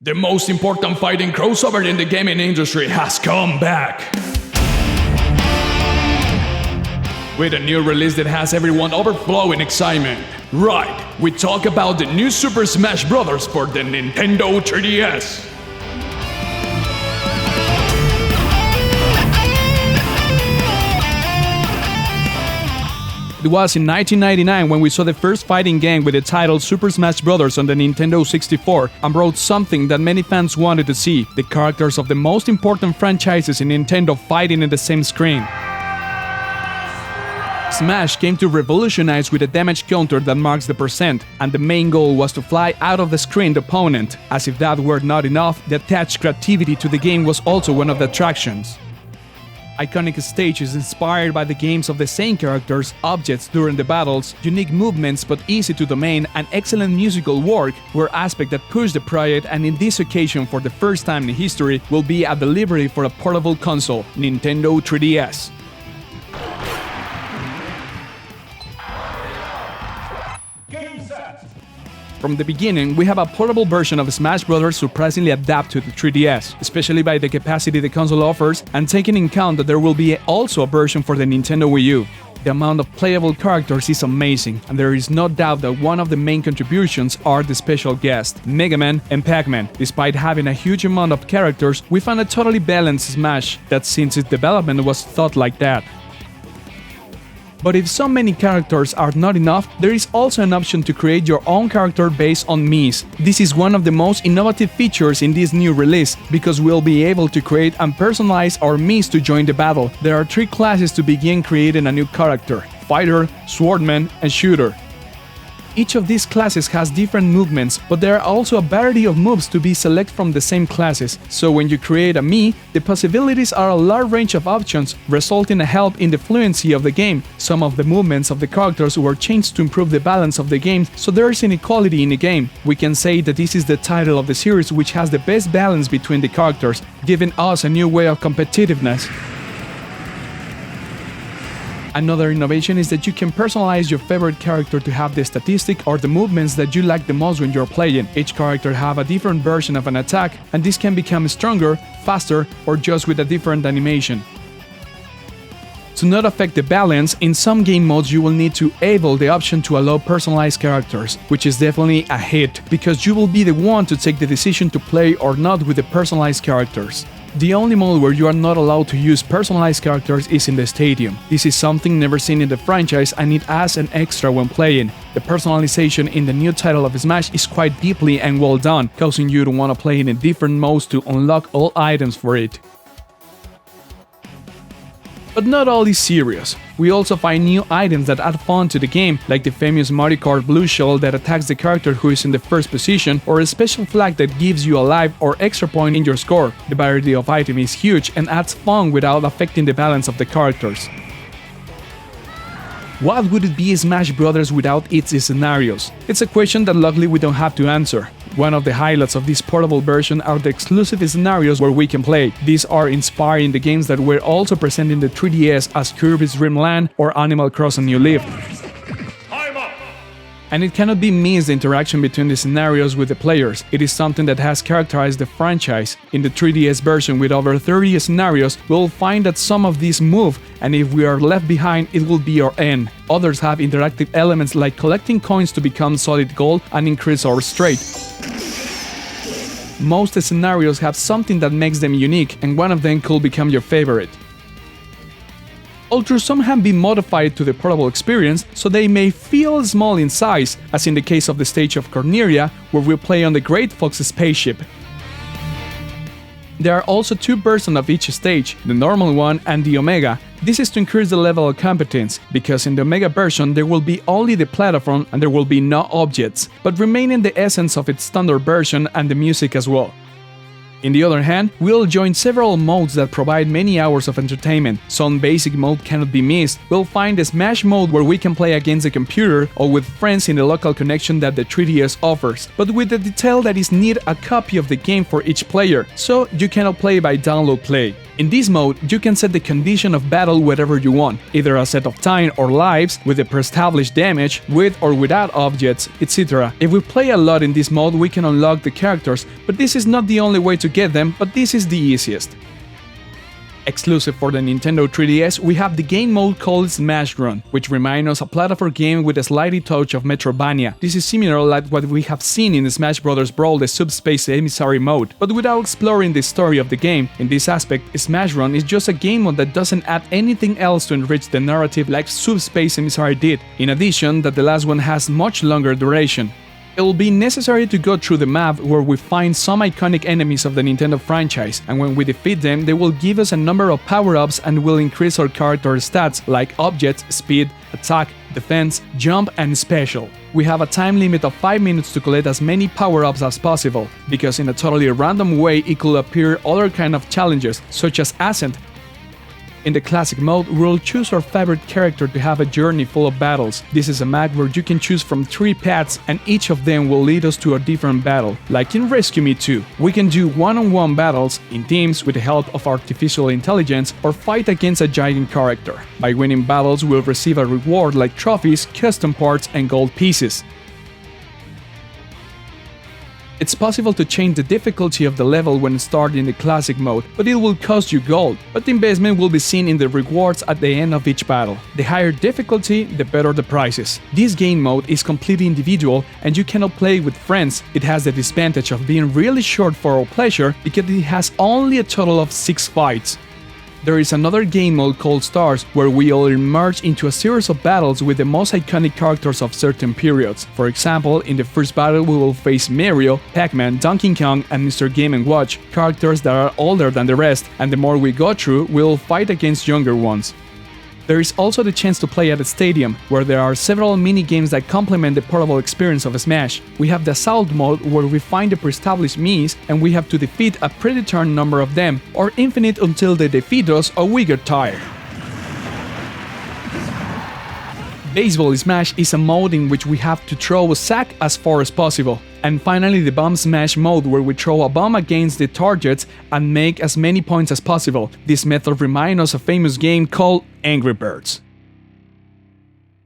The most important fighting crossover in the gaming industry has come back! With a new release that has everyone overflowing excitement. Right, we talk about the new Super Smash Bros. For the Nintendo 3DS. It was in 1999 when we saw the first fighting game with the title Super Smash Bros. On the Nintendo 64 and brought something that many fans wanted to see, the characters of the most important franchises in Nintendo fighting in the same screen. Smash came to revolutionize with a damage counter that marks the percent, and the main goal was to fly out of the screened opponent. As if that were not enough, the attached creativity to the game was also one of the attractions. Iconic stages inspired by the games of the same characters, objects during the battles, unique movements but easy to domain, and excellent musical work were aspects that pushed the project, and in this occasion for the first time in history will be a delivery for a portable console, Nintendo 3DS. From the beginning, we have a portable version of Smash Bros. Surprisingly adapted to the 3DS, especially by the capacity the console offers, and taking in account that there will be also a version for the Nintendo Wii U. The amount of playable characters is amazing, and there is no doubt that one of the main contributions are the special guests, Mega Man and Pac-Man. Despite having a huge amount of characters, we found a totally balanced Smash that since its development was thought like that. But if so many characters are not enough, there is also an option to create your own character based on Miis. This is one of the most innovative features in this new release, because we'll be able to create and personalize our Miis to join the battle. There are 3 classes to begin creating a new character: Fighter, Swordman, and Shooter. Each of these classes has different movements, but there are also a variety of moves to be selected from the same classes. So when you create a Mii, the possibilities are a large range of options, resulting in a help in the fluency of the game. Some of the movements of the characters were changed to improve the balance of the game, so there is inequality in the game. We can say that this is the title of the series which has the best balance between the characters, giving us a new way of competitiveness. Another innovation is that you can personalize your favorite character to have the statistic or the movements that you like the most when you're playing. Each character have a different version of an attack, and this can become stronger, faster, or just with a different animation. To not affect the balance, in some game modes you will need to enable the option to allow personalized characters, which is definitely a hit, because you will be the one to take the decision to play or not with the personalized characters. The only mode where you are not allowed to use personalized characters is in the stadium. This is something never seen in the franchise, and it adds an extra when playing. The personalization in the new title of Smash is quite deeply and well done, causing you to want to play in different modes to unlock all items for it. But not all is serious. We also find new items that add fun to the game, like the famous Mario Kart blue shell that attacks the character who is in the first position, or a special flag that gives you a life or extra point in your score. The variety of items is huge and adds fun without affecting the balance of the characters. What would it be Smash Bros. Without its scenarios? It's a question that luckily we don't have to answer. One of the highlights of this portable version are the exclusive scenarios where we can play. These are inspiring the games that were also present in the 3DS as Kirby's Dream Land or Animal Crossing New Leaf. And it cannot be missed the interaction between the scenarios with the players. It is something that has characterized the franchise. In the 3DS version with over 30 scenarios, we'll find that some of these move, and if we are left behind, it will be our end. Others have interactive elements like collecting coins to become solid gold and increase our strength. Most scenarios have something that makes them unique, and one of them could become your favorite. Although some have been modified to the portable experience, so they may feel small in size, as in the case of the stage of Corneria, where we play on the Great Fox spaceship. There are also 2 versions of each stage, the normal one and the Omega. This is to increase the level of competence, because in the Omega version there will be only the platform and there will be no objects, but remaining the essence of its standard version and the music as well. On the other hand, we'll join several modes that provide many hours of entertainment. Some basic mode cannot be missed. We'll find the Smash mode where we can play against the computer or with friends in the local connection that the 3DS offers, but with the detail that is need a copy of the game for each player, so you cannot play by download play. In this mode, you can set the condition of battle whatever you want, either a set of time or lives, with the pre-established damage, with or without objects, etc. If we play a lot in this mode, we can unlock the characters, but this is not the only way to get them, but this is the easiest. Exclusive for the Nintendo 3DS, we have the game mode called Smash Run, which reminds us a platform game with a slight touch of Metroidvania. This is similar like what we have seen in the Smash Bros. Brawl, the Subspace Emissary mode, but without exploring the story of the game. In this aspect, Smash Run is just a game mode that doesn't add anything else to enrich the narrative like Subspace Emissary did, in addition that the last one has much longer duration. It will be necessary to go through the map where we find some iconic enemies of the Nintendo franchise, and when we defeat them, they will give us a number of power-ups and will increase our character stats like objects, speed, attack, defense, jump, and special. We have a time limit of 5 minutes to collect as many power-ups as possible, because in a totally random way it could appear other kind of challenges, such as Ascent. In the classic mode, we'll choose our favorite character to have a journey full of battles. This is a map where you can choose from 3 paths and each of them will lead us to a different battle. Like in Rescue Me 2, we can do one-on-one battles, in teams with the help of artificial intelligence, or fight against a giant character. By winning battles, we'll receive a reward like trophies, custom parts, and gold pieces. It's possible to change the difficulty of the level when starting the classic mode, but it will cost you gold, but the investment will be seen in the rewards at the end of each battle. The higher difficulty, the better the prices. This game mode is completely individual and you cannot play with friends. It has the disadvantage of being really short for our pleasure because it has only a total of 6 fights. There is another game mode called Stars, where we all emerge into a series of battles with the most iconic characters of certain periods. For example, in the first battle we will face Mario, Pac-Man, Donkey Kong, and Mr. Game & Watch, characters that are older than the rest, and the more we go through, we'll fight against younger ones. There is also the chance to play at a stadium, where there are several mini-games that complement the portable experience of Smash. We have the Assault mode, where we find the pre-established Miis, and we have to defeat a predetermined number of them, or infinite until they defeat us or we get tired. Baseball Smash is a mode in which we have to throw a sack as far as possible. And finally the Bomb Smash mode, where we throw a bomb against the targets and make as many points as possible. This method reminds us of a famous game called Angry Birds.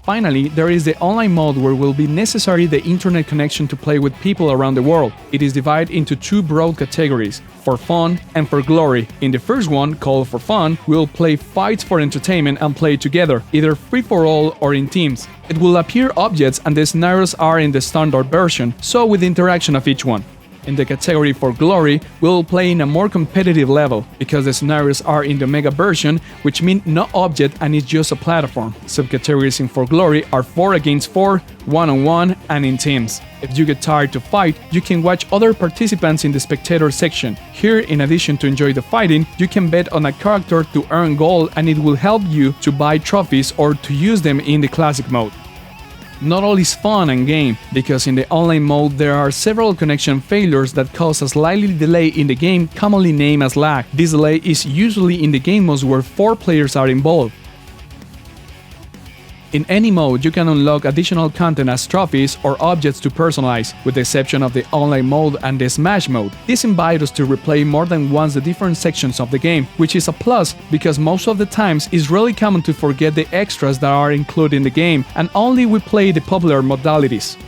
Finally, there is the online mode, where will be necessary the internet connection to play with people around the world. It is divided into 2 broad categories, for fun and for glory. In the first one, called for fun, we'll play fights for entertainment and play together, either free-for-all or in teams. It will appear objects and the scenarios are in the standard version, so with the interaction of each one. In the category for glory, we'll play in a more competitive level, because the scenarios are in the mega version, which means no object and it's just a platform. Subcategories in for glory are 4 against 4, one-on-one, and in teams. If you get tired to fight, you can watch other participants in the spectator section. Here, in addition to enjoy the fighting, you can bet on a character to earn gold, and it will help you to buy trophies or to use them in the classic mode. Not all is fun and game, because in the online mode there are several connection failures that cause a slightly delay in the game, commonly named as lag. This delay is usually in the game modes where 4 players are involved. In any mode, you can unlock additional content as trophies or objects to personalize, with the exception of the online mode and the Smash mode. This invites us to replay more than once the different sections of the game, which is a plus because most of the times it's really common to forget the extras that are included in the game and only we play the popular modalities.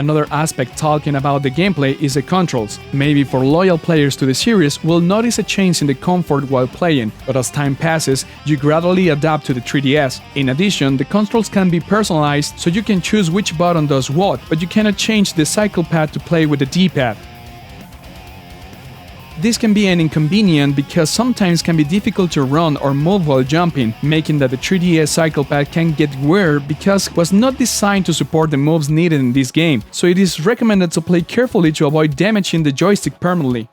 Another aspect talking about the gameplay is the controls. Maybe for loyal players to the series will notice a change in the comfort while playing, but as time passes, you gradually adapt to the 3DS. In addition, the controls can be personalized, so you can choose which button does what, but you cannot change the cycle pad to play with the D-pad. This can be an inconvenience because sometimes can be difficult to run or move while jumping, making that the 3DS cycle pad can get weird because it was not designed to support the moves needed in this game, so it is recommended to play carefully to avoid damaging the joystick permanently.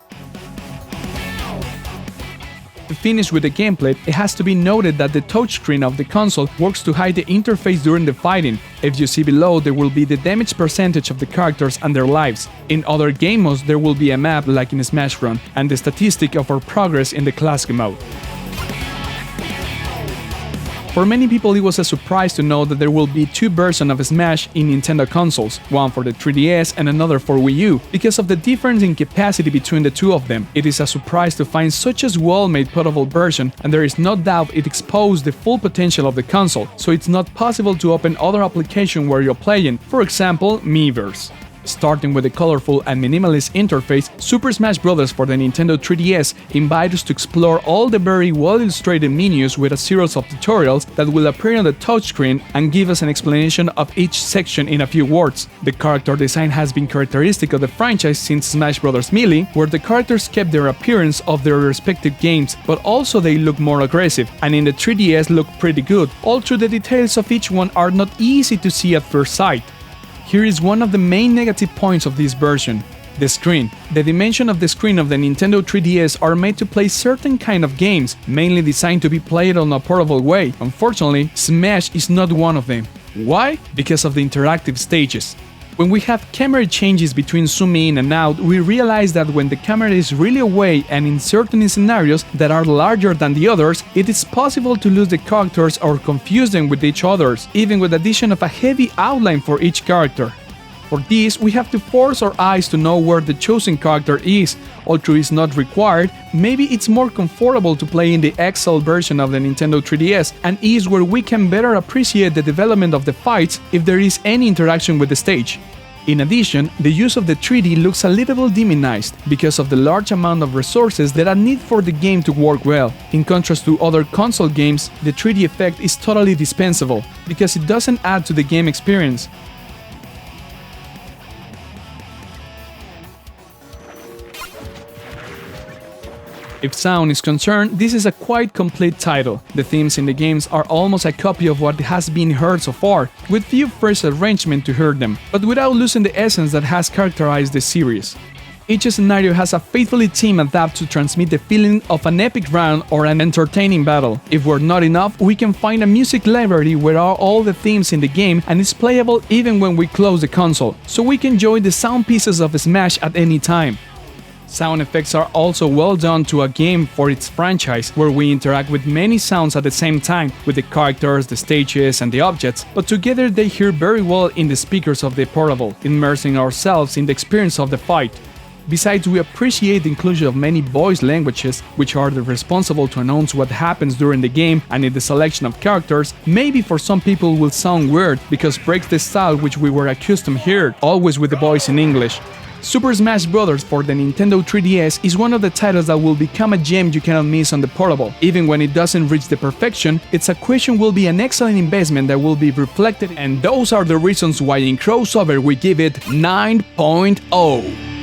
To finish with the gameplay, it has to be noted that the touchscreen of the console works to hide the interface during the fighting. If you see below, there will be the damage percentage of the characters and their lives. In other game modes, there will be a map like in Smash Run, and the statistic of our progress in the classic mode. For many people it was a surprise to know that there will be two versions of Smash in Nintendo consoles, one for the 3DS and another for Wii U, because of the difference in capacity between the two of them. It is a surprise to find such a well-made portable version, and there is no doubt it exposed the full potential of the console, so it's not possible to open other applications where you're playing, for example, Miiverse. Starting with a colorful and minimalist interface, Super Smash Bros. For the Nintendo 3DS invites us to explore all the very well-illustrated menus with a series of tutorials that will appear on the touchscreen and give us an explanation of each section in a few words. The character design has been characteristic of the franchise since Smash Bros. Melee, where the characters kept their appearance of their respective games, but also they look more aggressive, and in the 3DS look pretty good, although the details of each one are not easy to see at first sight. Here is one of the main negative points of this version: the screen. The dimension of the screen of the Nintendo 3DS are made to play certain kind of games, mainly designed to be played on a portable way. Unfortunately, Smash is not one of them. Why? Because of the interactive stages. When we have camera changes between zoom in and out, we realize that when the camera is really away and in certain scenarios that are larger than the others, it is possible to lose the characters or confuse them with each others, even with the addition of a heavy outline for each character. For this, we have to force our eyes to know where the chosen character is. Although it's not required, maybe it's more comfortable to play in the XL version of the Nintendo 3DS, and is where we can better appreciate the development of the fights if there is any interaction with the stage. In addition, the use of the 3D looks a little diminished because of the large amount of resources that are needed for the game to work well. In contrast to other console games, the 3D effect is totally dispensable because it doesn't add to the game experience. If sound is concerned, this is a quite complete title. The themes in the games are almost a copy of what has been heard so far, with few fresh arrangements to hear them, but without losing the essence that has characterized the series. Each scenario has a faithfully team adapted to transmit the feeling of an epic round or an entertaining battle. If we're not enough, we can find a music library where are all the themes in the game and it's playable even when we close the console, so we can enjoy the sound pieces of Smash at any time. Sound effects are also well done to a game for its franchise, where we interact with many sounds at the same time, with the characters, the stages, and the objects, but together they hear very well in the speakers of the portable, immersing ourselves in the experience of the fight. Besides, we appreciate the inclusion of many voice languages, which are responsible to announce what happens during the game, and in the selection of characters, maybe for some people will sound weird because breaks the style which we were accustomed here, always with the voice in English. Super Smash Bros. For the Nintendo 3DS is one of the titles that will become a gem you cannot miss on the portable. Even when it doesn't reach the perfection, its acquisition will be an excellent investment that will be reflected, and those are the reasons why in crossover we give it 9.0.